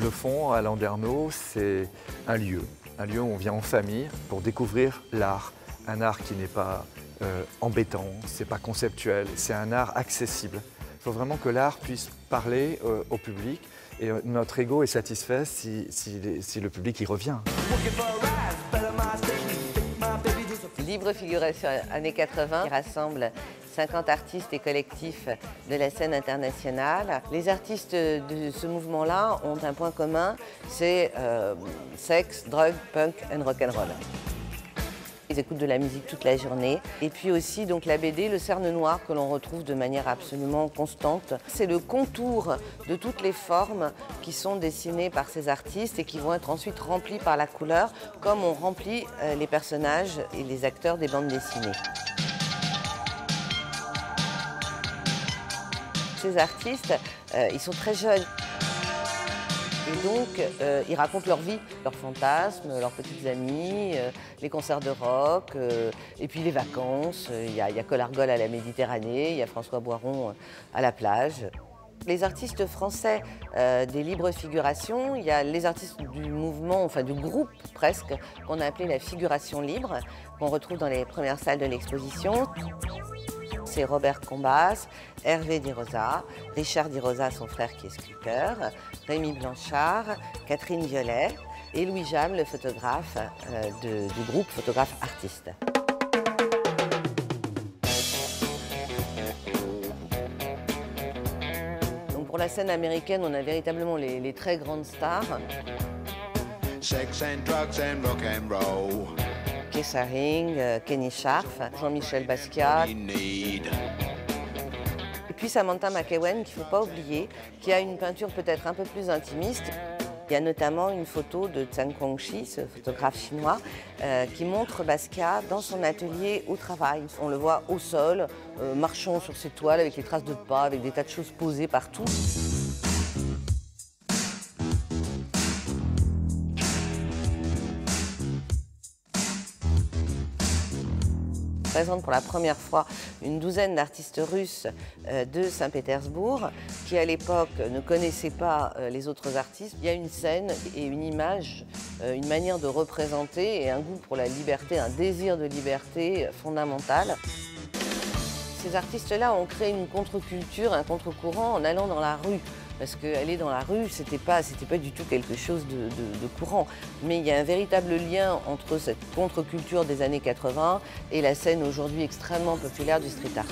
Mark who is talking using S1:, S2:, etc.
S1: de fond à Landerneau, c'est un lieu où on vient en famille pour découvrir l'art. Un art qui n'est pas embêtant, c'est pas conceptuel, c'est un art accessible. Il faut vraiment que l'art puisse parler au public et notre ego est satisfait si le public y revient.
S2: Libre Figuration années 80 qui rassemble 50 artistes et collectifs de la scène internationale. Les artistes de ce mouvement-là ont un point commun, c'est sexe, drogue, punk and rock'n'roll. Ils écoutent de la musique toute la journée. Et puis aussi donc, la BD, le Cerne Noir, que l'on retrouve de manière absolument constante. C'est le contour de toutes les formes qui sont dessinées par ces artistes et qui vont être ensuite remplies par la couleur, comme on remplit les personnages et les acteurs des bandes dessinées. Ces artistes, ils sont très jeunes. Et donc, ils racontent leur vie, leurs fantasmes, leurs petites amies, les concerts de rock, et puis les vacances. Il y a Colargol à la Méditerranée, il y a François Boiron à la plage. Les artistes français des libres figurations, il y a les artistes du mouvement, enfin du groupe presque, qu'on a appelé la figuration libre, qu'on retrouve dans les premières salles de l'exposition. C'est Robert Combas, Hervé Di Rosa, Richard Di Rosa, son frère qui est sculpteur, Rémi Blanchard, Catherine Violet et Louis Jam, le photographe du groupe Photographes Artistes. Donc pour la scène américaine, on a véritablement les très grandes stars.
S3: Sex and drugs and rock and roll.
S2: Keith Haring, Kenny Scharf, Jean-Michel Basquiat. Et puis Samantha McEwen, qu'il ne faut pas oublier, qui a une peinture peut-être un peu plus intimiste. Il y a notamment une photo de Zhang Guangxi, ce photographe chinois, qui montre Basquiat dans son atelier au travail. On le voit au sol, marchant sur ses toiles avec les traces de pas, avec des tas de choses posées partout. Présente pour la première fois une douzaine d'artistes russes de Saint-Pétersbourg qui à l'époque ne connaissaient pas les autres artistes. Il y a une scène et une image, une manière de représenter et un goût pour la liberté, un désir de liberté fondamental. Ces artistes-là ont créé une contre-culture, un contre-courant en allant dans la rue. Parce qu'aller dans la rue, c'était pas du tout quelque chose de courant. Mais il y a un véritable lien entre cette contre-culture des années 80 et la scène aujourd'hui extrêmement populaire du street art.